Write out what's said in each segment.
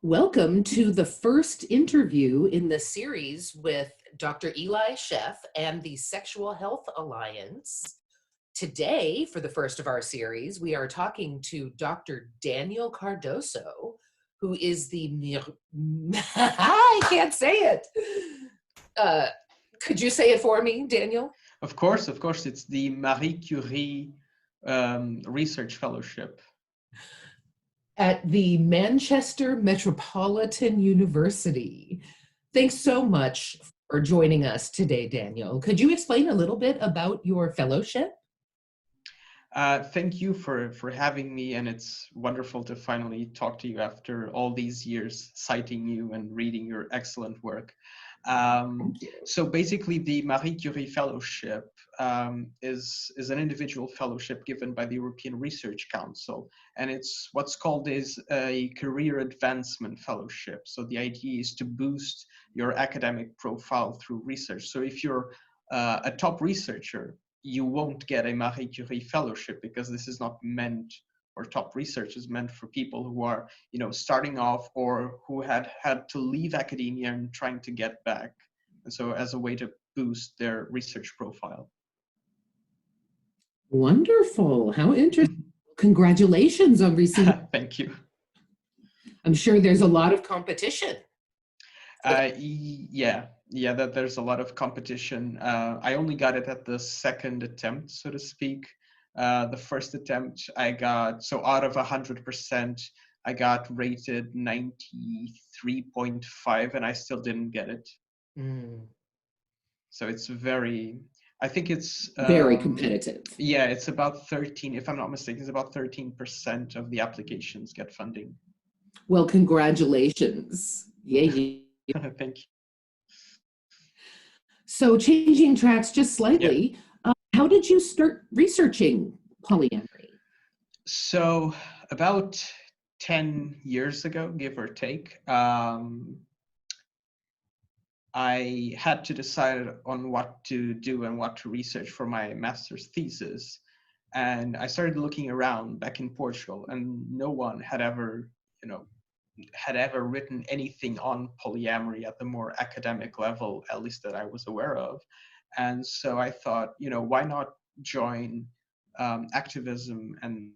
Welcome to the first interview in the series with Dr. Eli Sheff and the Sexual Health Alliance. Today, for the first of our series, we are talking to Dr. Daniel Cardoso, who is the I can't say it. Could you say it for me, Daniel? Of course. It's the Marie Curie Research Fellowship. At the Manchester Metropolitan University. Thanks so much for joining us today, Daniel. Could you explain a little bit about your fellowship? Thank you for having me, and it's wonderful to finally talk to you after all these years citing you and reading your excellent work. So basically, the Marie Curie Fellowship is an individual fellowship given by the European Research Council, and it's what's called is a career advancement fellowship. So the idea is to boost your academic profile through research. So if you're a top researcher, you won't get a Marie Curie Fellowship because this is not meant, or top research is meant for people who are, starting off or who had to leave academia and trying to get back. And so as a way to boost their research profile. Wonderful. How interesting. Congratulations on receiving. Thank you. I'm sure there's a lot of competition. Yeah, that there's a lot of competition. I only got it at the second attempt, so to speak. The first attempt I got, so out of 100%, I got rated 93.5 and I still didn't get it. So it's I think it's very competitive. Yeah, it's about 13, if I'm not mistaken, it's about 13% of the applications get funding. Well, congratulations. Yay. Thank you. So changing tracks just slightly, how did you start researching polyamory? So about 10 years ago, give or take, I had to decide on what to do and what to research for my master's thesis. And I started looking around back in Portugal, and no one had ever, written anything on polyamory at the more academic level, at least that I was aware of. And so I thought, why not join activism and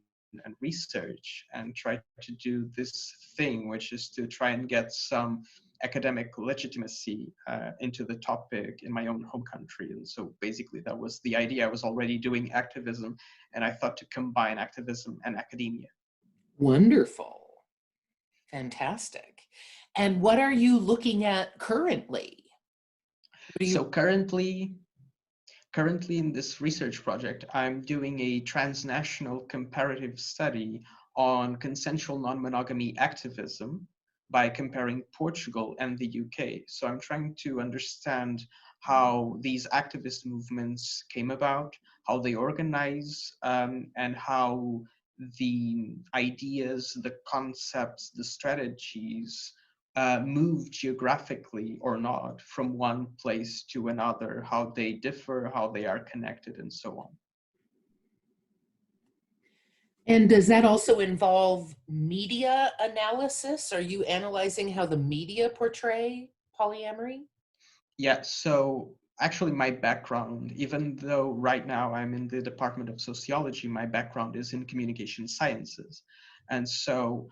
research and try to do this thing, which is to try and get some academic legitimacy into the topic in my own home country. And so basically that was the idea. I was already doing activism, and I thought to combine activism and academia. Wonderful. Fantastic. And what are you looking at currently? So currently in this research project, I'm doing a transnational comparative study on consensual non-monogamy activism by comparing Portugal and the UK. So I'm trying to understand how these activist movements came about, how they organize, and how the ideas, the concepts, the strategies move geographically or not from one place to another, how they differ, how they are connected, and so on. And does that also involve media analysis? Are you analyzing how the media portray polyamory? Yeah, so actually my background, even though right now I'm in the Department of Sociology, my background is in communication sciences. And so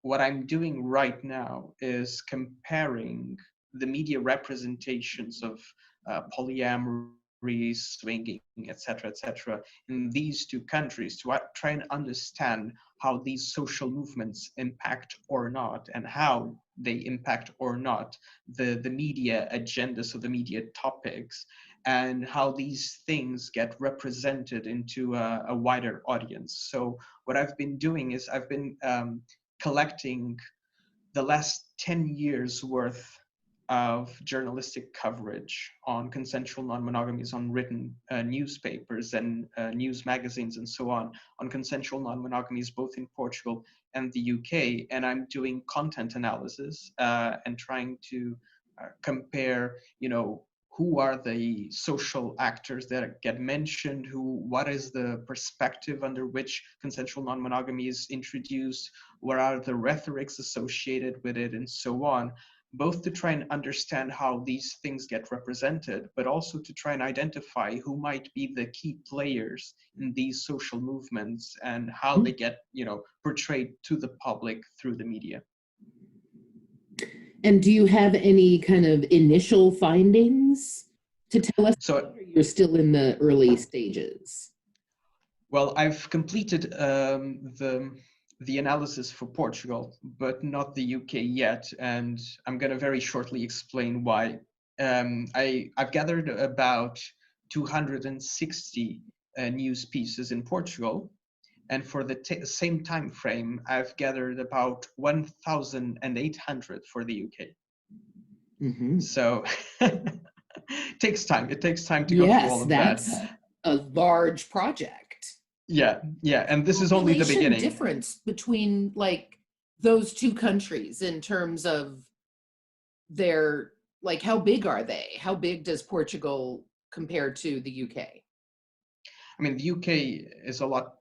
what I'm doing right now is comparing the media representations of polyamory, swinging, etc., in these two countries to try and understand how these social movements impact or not, and how they impact or not the media agenda, so the media topics, and how these things get represented into a wider audience. So what I've been doing is I've been collecting the last 10 years worth of journalistic coverage on consensual non-monogamies on written newspapers and news magazines and so on consensual non-monogamies, both in Portugal and the UK. And I'm doing content analysis and trying to compare, who are the social actors that get mentioned, what is the perspective under which consensual non-monogamy is introduced, what are the rhetorics associated with it, and so on, both to try and understand how these things get represented, but also to try and identify who might be the key players in these social movements and how they get, portrayed to the public through the media. And do you have any kind of initial findings to tell us? So Or you're still in the early stages? Well, I've completed the analysis for Portugal, but not the UK yet, and I'm going to very shortly explain why. I've gathered about 260 news pieces in Portugal, and for the same time frame, I've gathered about 1,800 for the UK. Mm-hmm. So it takes time. It takes time to go through all of that. Yes, that's a large project. Yeah, and this is only the beginning. Difference between like those two countries in terms of their, like, how big are they? How big does Portugal compare to the UK? I mean, the UK is a lot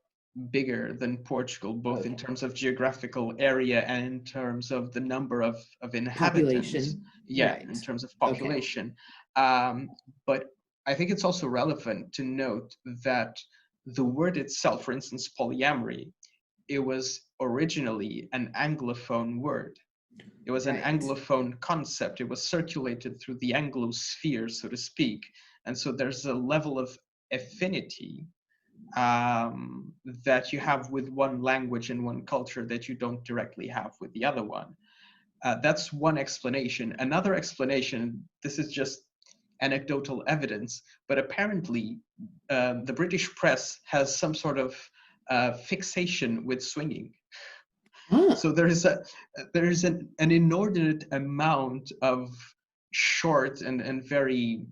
bigger than Portugal, both in terms of geographical area and in terms of the number of inhabitants. Population. Yeah, Right. in terms of population. Okay. But I think it's also relevant to note that the word itself, for instance, polyamory, it was originally an Anglophone word. It was an Anglophone concept. It was circulated through the Anglosphere, so to speak. And so there's a level of affinity that you have with one language and one culture that you don't directly have with the other one. That's one explanation. Another explanation, this is just anecdotal evidence, but apparently the British press has some sort of fixation with swinging. Oh. So there is an inordinate amount of short and very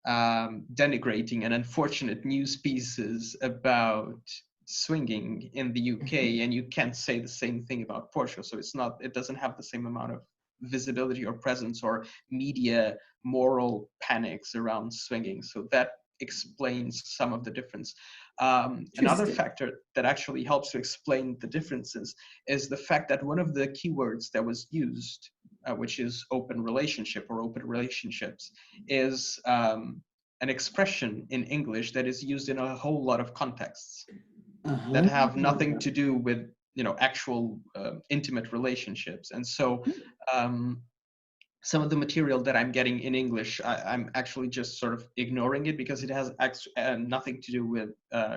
denigrating and unfortunate news pieces about swinging in the UK, and you can't say the same thing about Portugal. So it doesn't have the same amount of visibility or presence or media moral panics around swinging. So that explains some of the difference. Another factor that actually helps to explain the differences is the fact that one of the keywords that was used, which is open relationship or open relationships, is an expression in English that is used in a whole lot of contexts that have nothing to do with actual intimate relationships. And so some of the material that I'm getting in English, I'm actually just sort of ignoring it because it has nothing to do with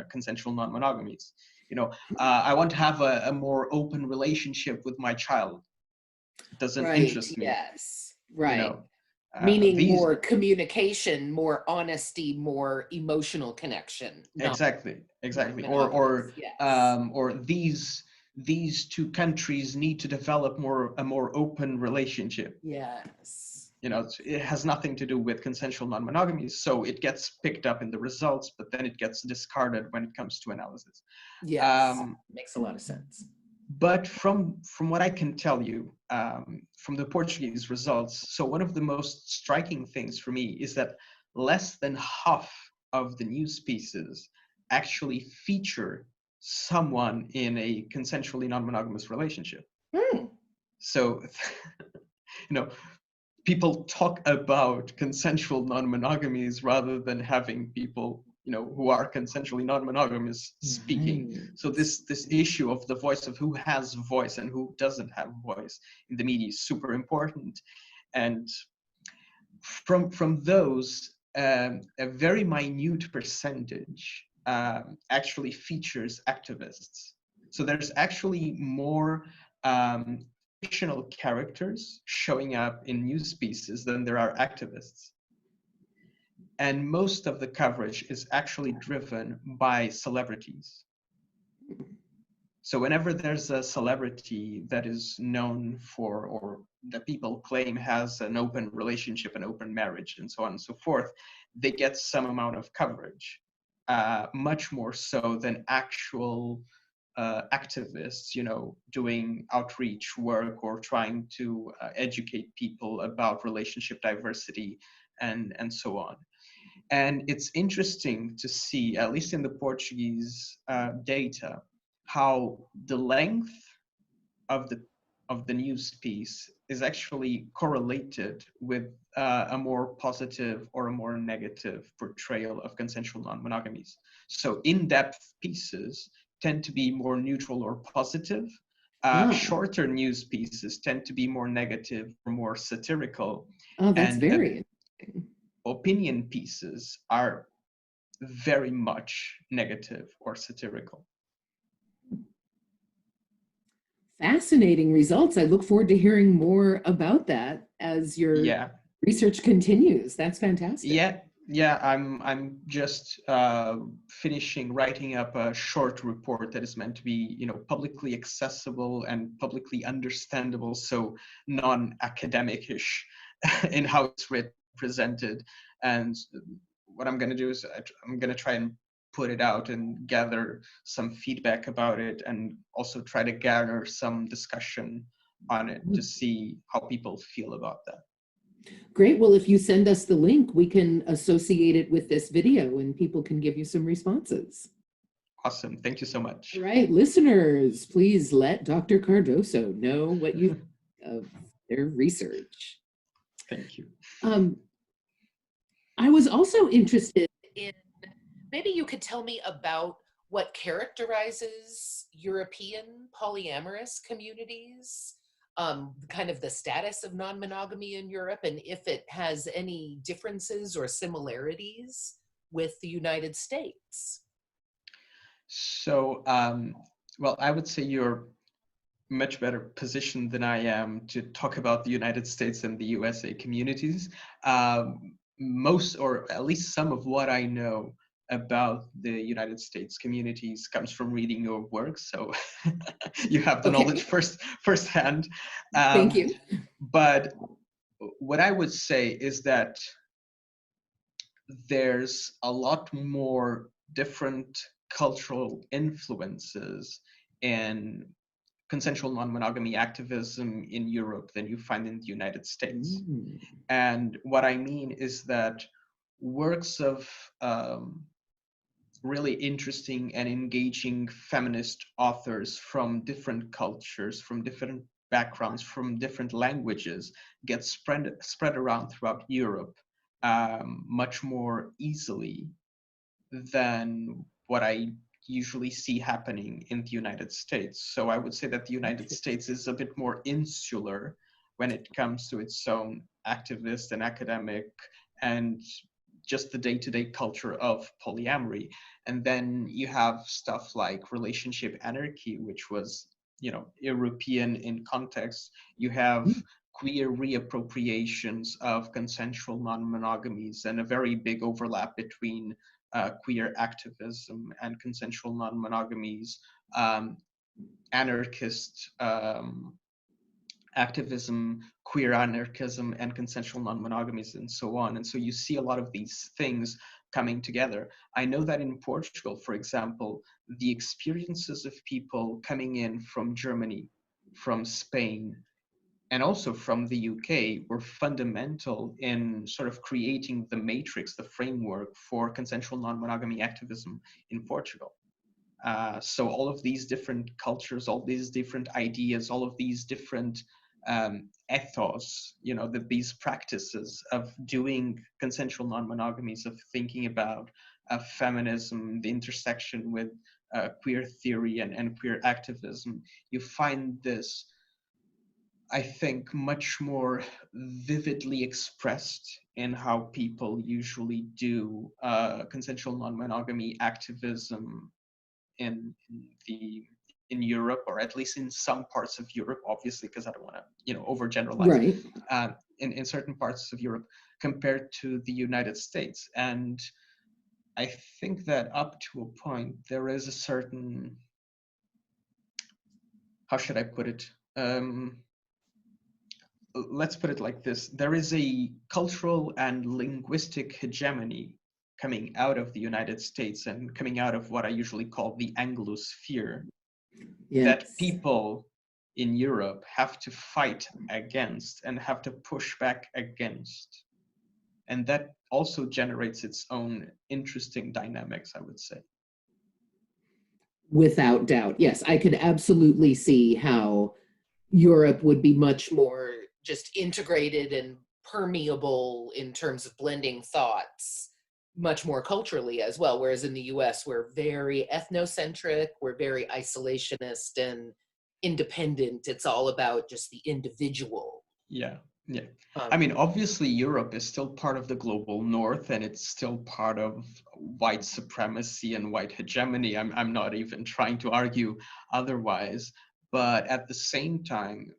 consensual non-monogamies. I want to have a more open relationship with my child. It doesn't interest me. Yes, right. Meaning more communication, more honesty, more emotional connection. Exactly. Or these two countries need to develop a more open relationship. Yes. It has nothing to do with consensual non-monogamy, so it gets picked up in the results, but then it gets discarded when it comes to analysis. Yes, makes a lot of sense. But from what I can tell you, from the Portuguese results, so one of the most striking things for me is that less than half of the news pieces actually feature someone in a consensually non-monogamous relationship. So, people talk about consensual non-monogamies rather than having people, who are consensually non-monogamous speaking. So this issue of the voice, of who has voice and who doesn't have voice in the media, is super important. And from those, a very minute percentage actually features activists. So there's actually more fictional characters showing up in news pieces than there are activists. And most of the coverage is actually driven by celebrities. So whenever there's a celebrity that is known for, or that people claim has an open relationship, an open marriage, and so on and so forth, they get some amount of coverage, much more so than actual activists, doing outreach work or trying to educate people about relationship diversity and so on. And it's interesting to see, at least in the Portuguese data, how the length of the news piece is actually correlated with a more positive or a more negative portrayal of consensual non-monogamies. So in-depth pieces tend to be more neutral or positive. Shorter news pieces tend to be more negative or more satirical. Oh, that's And very interesting. opinion pieces are very much negative or satirical. Fascinating results. I look forward to hearing more about that as your research continues. That's fantastic. Yeah, I'm just finishing writing up a short report that is meant to be, publicly accessible and publicly understandable, so non-academic-ish in how it's written, presented. And what I'm going to do is I'm going to try and put it out and gather some feedback about it, and also try to garner some discussion on it to see how people feel about that. Great. Well, if you send us the link, we can associate it with this video and people can give you some responses. Awesome. Thank you so much. All right, listeners, please let Dr. Cardoso know what you think of their research. Thank you. I was also interested in, maybe you could tell me about what characterizes European polyamorous communities, kind of the status of non-monogamy in Europe, and if it has any differences or similarities with the United States. So, well, I would say you're much better positioned than I am to talk about the United States and the USA communities. Most, or at least some of what I know about the United States communities comes from reading your work. So you have the knowledge firsthand. Thank you. But what I would say is that there's a lot more different cultural influences in consensual non-monogamy activism in Europe than you find in the United States. And what I mean is that works of really interesting and engaging feminist authors from different cultures, from different backgrounds, from different languages get spread around throughout Europe much more easily than what I usually see happening in the United States. So I would say that the United States is a bit more insular when it comes to its own activist and academic and just the day-to-day culture of polyamory. And then you have stuff like relationship anarchy, which was, European in context. You have queer reappropriations of consensual non-monogamies, and a very big overlap between queer activism and consensual non-monogamies, anarchist activism, queer anarchism, and consensual non-monogamies, and so on. And so you see a lot of these things coming together. I know that in Portugal, for example, the experiences of people coming in from Germany, from Spain, and also from the UK were fundamental in sort of creating the matrix, the framework for consensual non-monogamy activism in Portugal. So all of these different cultures, all these different ideas, all of these different ethos, these practices of doing consensual non-monogamies, of thinking about feminism, the intersection with queer theory and queer activism, you find this, I think, much more vividly expressed in how people usually do consensual non-monogamy activism in Europe, or at least in some parts of Europe, obviously, because I don't want to, overgeneralize. Right. In certain parts of Europe compared to the United States. And I think that up to a point, there is a certain, how should I put it? Let's put it like this. There is a cultural and linguistic hegemony coming out of the United States and coming out of what I usually call the Anglosphere, that people in Europe have to fight against and have to push back against. And that also generates its own interesting dynamics, I would say. Without doubt. Yes, I could absolutely see how Europe would be much more just integrated and permeable in terms of blending thoughts, much more culturally as well. Whereas in the US, we're very ethnocentric, we're very isolationist and independent. It's all about just the individual. Yeah, yeah. I Um, mean, obviously, Europe is still part of the global north, and it's still part of white supremacy and white hegemony. I'm not even trying to argue otherwise. But at the same time,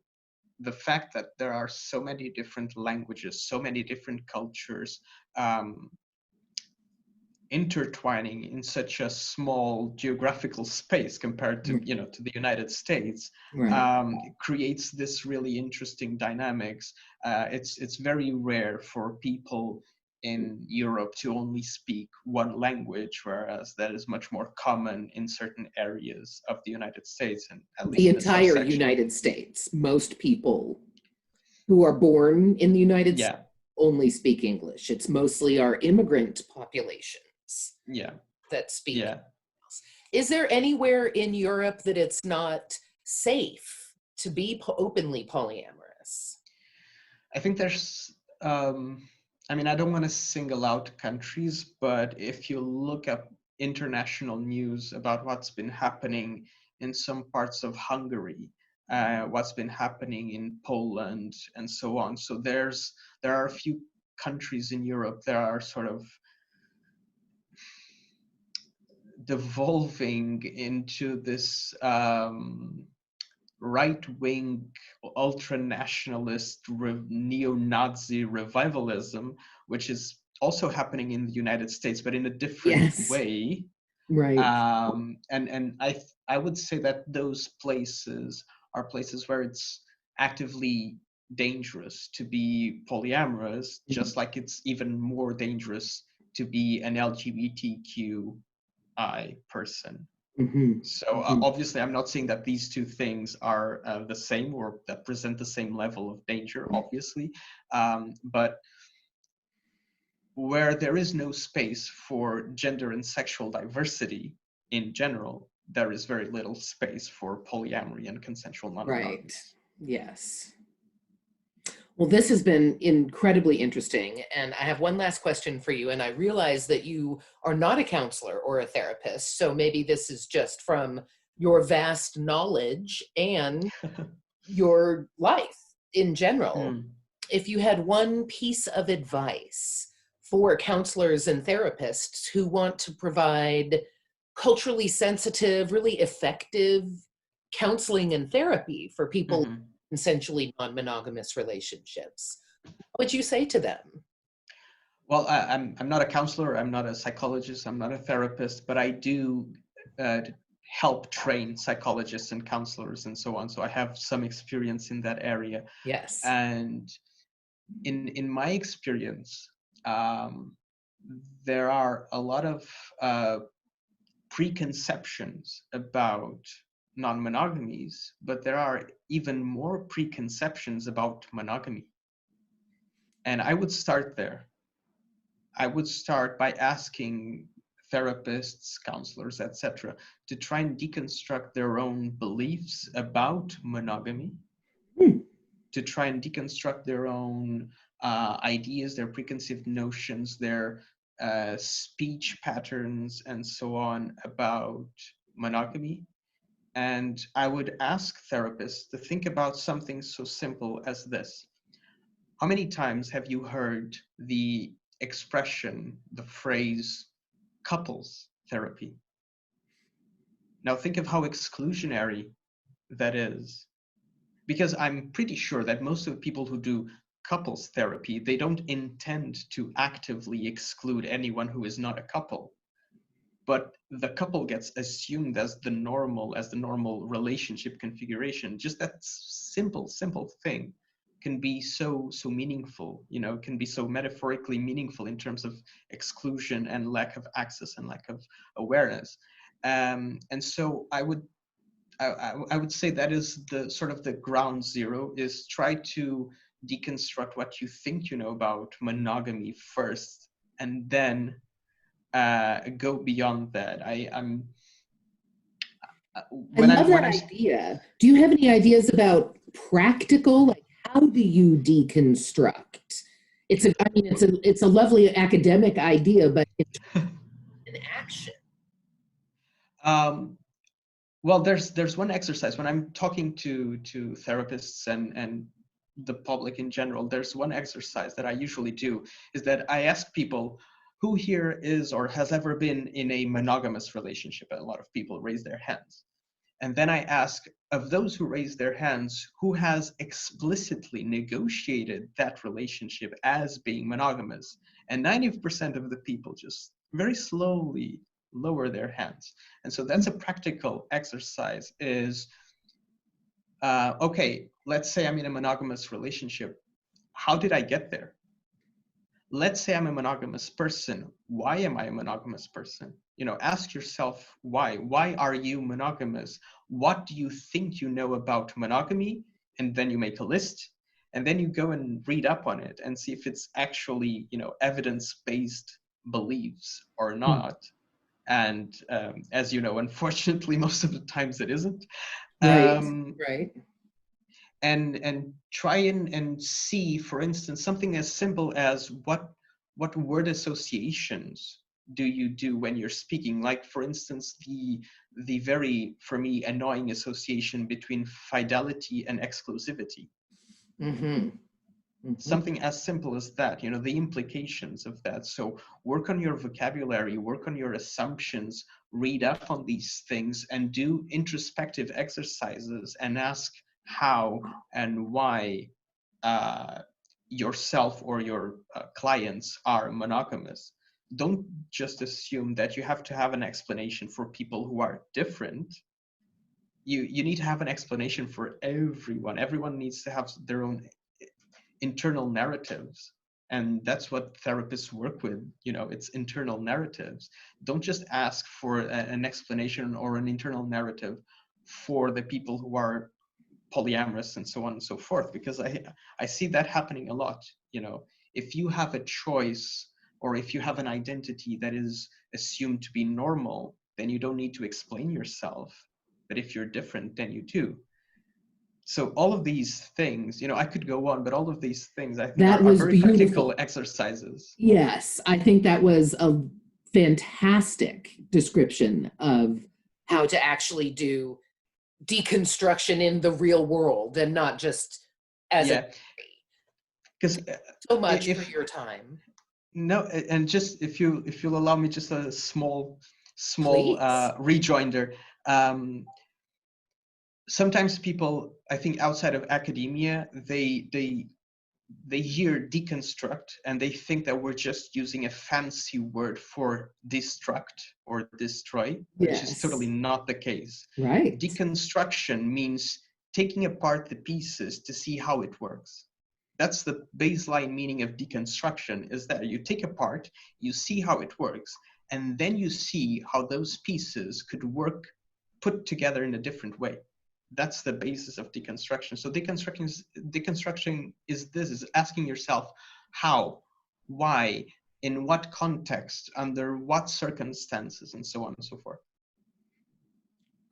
the fact that there are so many different languages, so many different cultures, um, intertwining in such a small geographical space compared to, you know, to the United States, right. creates this really interesting dynamics. It's very rare for people in Europe to only speak one language, whereas that is much more common in certain areas of the United States, and at The least in a entire subsection of. United States, most people who are born in the United States Yeah, only speak English. It's mostly our immigrant populations yeah, that speak. yeah. Is there anywhere in Europe that it's not safe to be openly polyamorous? I think there's, I mean, I don't want to single out countries, but if you look up international news about what's been happening in some parts of Hungary, what's been happening in Poland, and so on. So there are a few countries in Europe that are sort of devolving into this right-wing ultra-nationalist neo-Nazi revivalism, which is also happening in the United States, but in a different Yes, way. right. And I would say that those places are places where it's actively dangerous to be polyamorous, just like it's even more dangerous to be an LGBTQI person. Mm-hmm. So Mm-hmm. obviously, I'm not saying that these two things are the same or that present the same level of danger, obviously. But where there is no space for gender and sexual diversity in general, there is very little space for polyamory and consensual non-monogamy. Right. Yes. Well, this has been incredibly interesting. And I have one last question for you. And I realize that you are not a counselor or a therapist. So maybe this is just from your vast knowledge and your life in general. Mm. If you had one piece of advice for counselors and therapists who want to provide culturally sensitive, really effective counseling and therapy for people Mhm. in consensually non-monogamous relationships, what would you say to them? Well, I'm not a counselor, I'm not a psychologist, I'm not a therapist, but I do help train psychologists and counselors and so on. So I have some experience in that area. Yes. And in my experience, um, there are a lot of preconceptions about non-monogamies, but there are even more preconceptions about monogamy. And I would start there. I would start by asking therapists, counselors, etc., to try and deconstruct their own beliefs about monogamy, Hmm. to try and deconstruct their own ideas, their preconceived notions, their speech patterns, and so on about monogamy. And I would ask therapists to think about something so simple as this. How many times have you heard the expression, the phrase, couples therapy? Now think of how exclusionary that is. Because I'm pretty sure that most of the people who do couples therapy, they don't intend to actively exclude anyone who is not a couple. But the couple gets assumed as the normal relationship configuration. Just that simple thing can be so meaningful, you know, can be so metaphorically meaningful in terms of exclusion and lack of access and lack of awareness. And so I would say that is the sort of the ground zero, is try to deconstruct what you think you know about monogamy first, and then go beyond that. I love that idea. Do you have any ideas about practical, like how do you deconstruct? It's a lovely academic idea, but it's an action. Well, there's one exercise when I'm talking to therapists and the public in general. There's one exercise that I usually do, is that I ask people who here is or has ever been in a monogamous relationship. And a lot of people raise their hands. And then I ask, of those who raise their hands, who has explicitly negotiated that relationship as being monogamous? And 90% of the people just very slowly lower their hands. And so that's a practical exercise is, okay, let's say I'm in a monogamous relationship. How did I get there? Let's say I'm a monogamous person. Why am I a monogamous person? You know, ask yourself why. Why are you monogamous? What do you think you know about monogamy? And then you make a list, and then you go and read up on it and see if it's actually, you know, evidence-based beliefs or not. And as you know, unfortunately, most of the times it isn't. Right. And try and see, for instance, something as simple as what word associations do you do when you're speaking? Like, for instance, the very, for me, annoying association between fidelity and exclusivity. Something as simple as that, you know, the implications of that. So work on your vocabulary, work on your assumptions, read up on these things, and do introspective exercises and ask how and why yourself or your clients are monogamous. Don't just assume that you have to have an explanation for people who are different. You need to have an explanation for everyone. Everyone needs to have their own internal narratives, and that's what therapists work with. You know, it's internal narratives. Don't just ask for an explanation or an internal narrative for the people who are polyamorous and so on and so forth, because I see that happening a lot. You know, if you have a choice or if you have an identity that is assumed to be normal, then you don't need to explain yourself. But if you're different, then you do. So all of these things, you know, I could go on, but all of these things I think are very beautiful. Practical exercises. Yes, I think that was a fantastic description of how to actually do deconstruction in the real world and not just as a, because so much for your time. No, and just if you'll allow me just a small rejoinder. Sometimes people, I think outside of academia, they hear deconstruct and they think that we're just using a fancy word for destruct or destroy, which is totally not the case. Right. Deconstruction means taking apart the pieces to see how it works. That's the baseline meaning of deconstruction, is that you take apart, you see how it works, and then you see how those pieces could work put together in a different way. That's the basis of deconstruction. So deconstruction is asking yourself how, why, in what context, under what circumstances, and so on and so forth.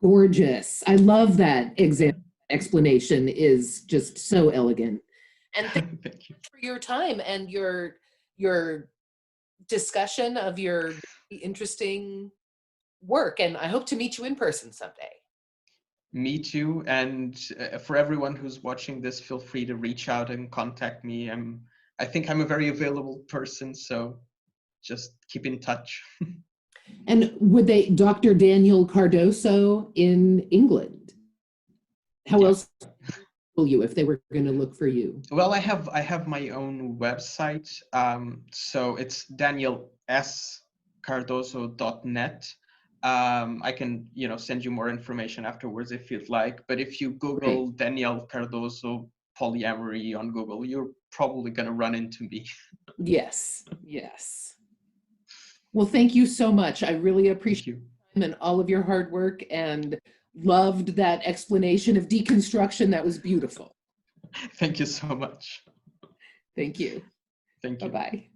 Gorgeous. I love that explanation is just so elegant. And thank you for your time and your discussion of your interesting work. And I hope to meet you in person someday. Me too. And for everyone who's watching this, feel free to reach out and contact me. I think I'm a very available person, so just keep in touch. And would Dr. Daniel Cardoso in England? How else will you if they were going to look for you? Well, I have my own website. So it's danielscardoso.net. I can, send you more information afterwards if you'd like. But if you Google Daniel Cardoso polyamory on Google, you're probably going to run into me. Yes. Well, thank you so much. I really appreciate your time and all of your hard work, and loved that explanation of deconstruction. That was beautiful. Thank you so much. Thank you. Thank you. Bye-bye.